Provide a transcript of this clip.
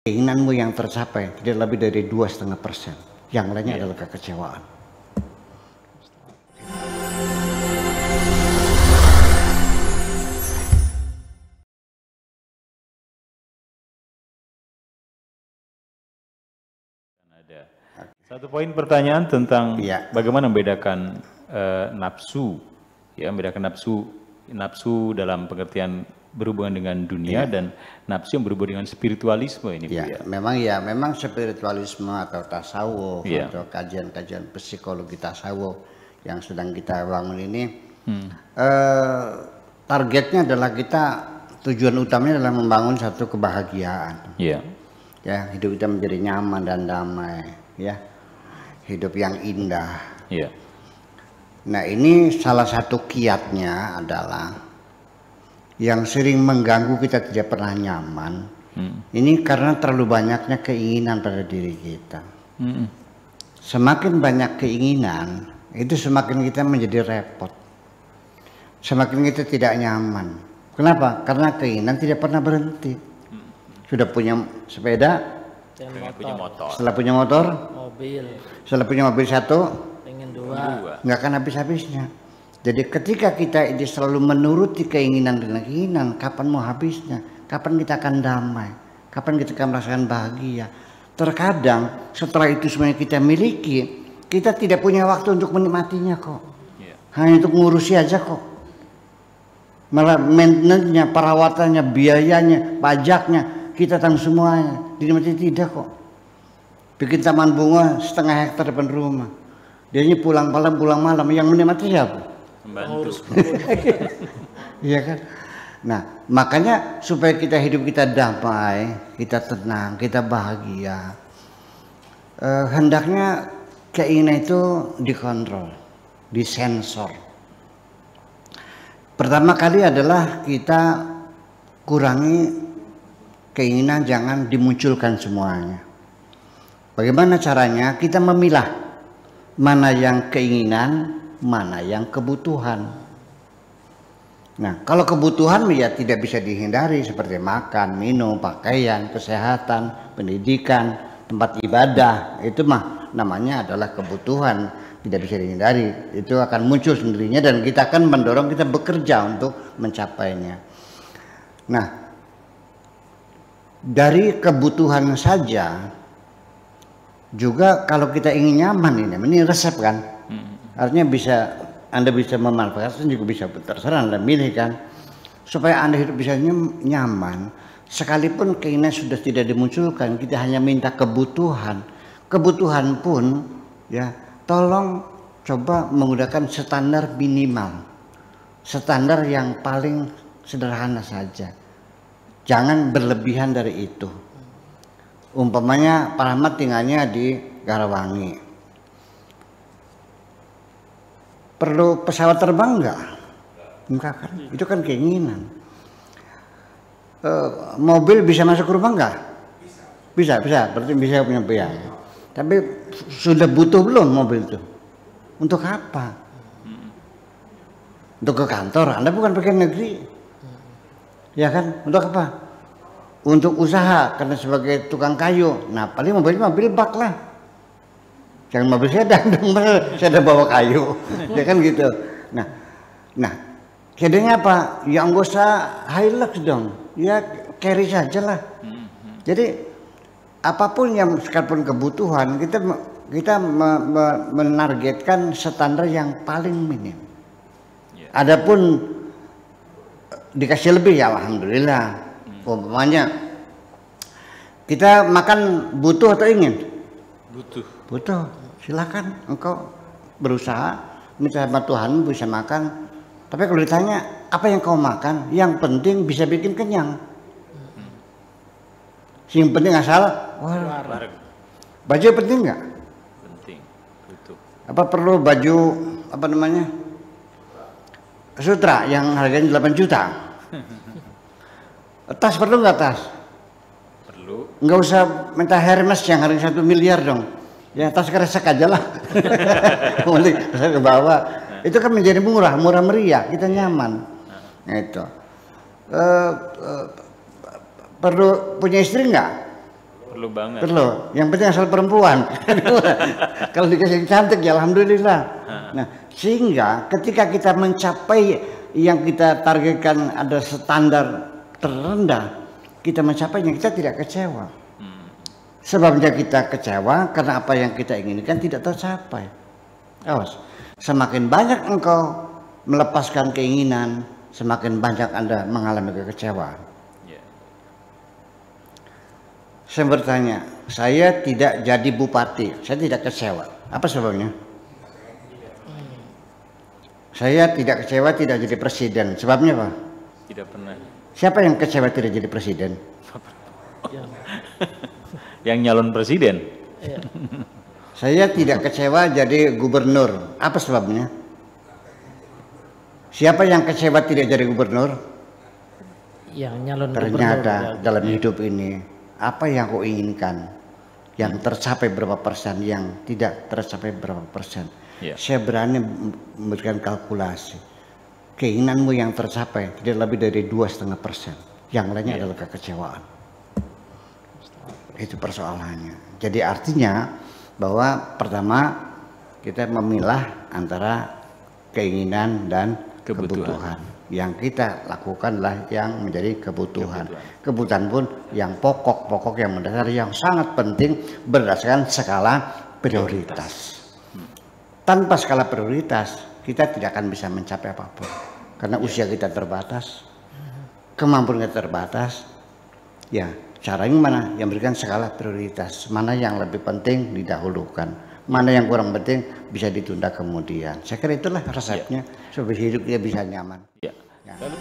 keinginanmu yang tercapai tidak lebih dari 2,5%. Yang lainnya adalah kekecewaan. Ada satu poin pertanyaan tentang bagaimana membedakan nafsu, ya, membedakan nafsu dalam pengertian berhubungan dengan dunia dan nafsu yang berhubungan dengan spiritualisme ini. Memang spiritualisme atau tasawuf atau kajian-kajian psikologi tasawuf yang sedang kita bangun ini targetnya adalah tujuan utamanya adalah membangun satu kebahagiaan. Ya, hidup kita menjadi nyaman dan damai, ya, hidup yang indah. Nah, ini salah satu kiatnya adalah yang sering mengganggu kita tidak pernah nyaman. Ini karena terlalu banyaknya keinginan pada diri kita. Semakin banyak keinginan, itu semakin kita menjadi repot. Semakin kita tidak nyaman. Kenapa? Karena keinginan tidak pernah berhenti. Sudah punya sepeda, punya motor. Setelah punya motor, mobil. Setelah punya mobil satu, pengen dua. Nggak akan habis-habisnya. Jadi ketika kita ini selalu menuruti keinginan dan keinginan, kapan mau habisnya? Kapan kita akan damai? Kapan kita akan merasakan bahagia? Terkadang setelah itu semuanya kita miliki, kita tidak punya waktu untuk menikmatinya kok. Hanya untuk ngurusi aja kok. Malah maintenance-nya, perawatannya, biayanya, pajaknya, kita tanggung semuanya. Dinikmati tidak kok. Bikin taman bunga 1,5 hektar depan rumah. Dia ini pulang malam, yang menikmati siapa? Membantu. Iya kan? Nah, makanya supaya hidup kita damai, kita tenang, kita bahagia, hendaknya keinginan itu dikontrol, disensor. Pertama kali adalah kita kurangi keinginan, jangan dimunculkan semuanya. Bagaimana caranya? Kita memilah mana yang keinginan, mana yang kebutuhan. Nah, kalau kebutuhan ya tidak bisa dihindari seperti makan, minum, pakaian, kesehatan, pendidikan, tempat ibadah, itu mah namanya adalah kebutuhan, tidak bisa dihindari. Itu akan muncul sendirinya dan kita akan mendorong kita bekerja untuk mencapainya. Nah, dari kebutuhan saja juga kalau kita ingin nyaman, ini resep kan, artinya Anda bisa memanfaatkan, juga bisa terserah Anda milih kan, supaya Anda hidup bisa nyaman. Sekalipun keinginan sudah tidak dimunculkan, kita hanya minta kebutuhan pun ya, tolong coba menggunakan standar minimal, standar yang paling sederhana saja, jangan berlebihan dari itu. Umpamanya Pak Rahmat tinggalnya di Garawangi, perlu pesawat terbang enggak kan? Itu kan keinginan. Mobil bisa masuk ke rumah enggak? Bisa, berarti bisa punya biaya. Tapi sudah butuh belum mobil itu? Untuk apa? Untuk ke kantor, Anda bukan pegawai negeri. Ya kan? Untuk apa? Untuk usaha, karena sebagai tukang kayu. Nah, paling mobil bak lah. Jangan mobil sedan dong, saya udah bawa kayu. Ya kan gitu. Nah, sedannya apa? Ya nggak usah Hilux dong. Ya carry saja lah. Jadi apapun yang sekalipun kebutuhan, kita menargetkan standar yang paling minim. Adapun dikasih lebih ya alhamdulillah. Umpamanya kita makan butuh atau ingin? Butuh. Silakan engkau berusaha minta sama Tuhan bisa makan. Tapi kalau ditanya apa yang kau makan, yang penting bisa bikin kenyang. Yang penting asal baju penting nggak? Penting. Butuh. Apa perlu baju sutra yang harganya 8 juta? Tas perlu nggak tas? Perlu. Nggak usah minta Hermes yang harganya 1 miliar dong. Ya tas kresek aja lah. Mulai ke bawah. Itu kan menjadi murah meriah, kita nyaman. Nah itu. Perlu punya istri nggak? Perlu banget. Perlu. Yang penting asal perempuan. Kalau dikasih cantik ya alhamdulillah. Nah, sehingga ketika kita mencapai yang kita targetkan ada standar terendah, kita mencapainya, kita tidak kecewa. Sebabnya kita kecewa karena apa yang kita inginkan tidak tercapai. Awas, semakin banyak engkau melepaskan keinginan, semakin banyak Anda mengalami kekecewaan. Saya bertanya, saya tidak jadi bupati, saya tidak kecewa. Apa sebabnya? Saya tidak kecewa tidak jadi presiden. Sebabnya apa? Tidak pernah. Siapa yang kecewa tidak jadi presiden? Yang nyalon presiden. Saya tidak kecewa jadi gubernur. Apa sebabnya? Siapa yang kecewa tidak jadi gubernur? Yang nyalon Ternyata gubernur. dalam hidup ini, apa yang kau inginkan, yang tercapai berapa persen, yang tidak tercapai berapa persen. Saya berani memberikan kalkulasi. Keinginanmu yang tercapai tidak lebih dari 2,5%. Yang lainnya adalah kekecewaan. Itu persoalannya. Jadi artinya bahwa pertama kita memilah antara keinginan dan kebutuhan. Yang kita lakukanlah yang menjadi kebutuhan. Kebutuhan pun yang pokok yang mendasar, yang sangat penting berdasarkan skala prioritas. Tanpa skala prioritas kita tidak akan bisa mencapai apapun. Karena usia kita terbatas, kemampuan kita terbatas. Ya, caranya mana? Yang berikan skala prioritas. Mana yang lebih penting didahulukan, mana yang kurang penting bisa ditunda kemudian. Saya kira itulah resepnya supaya hidup dia bisa nyaman. Lalu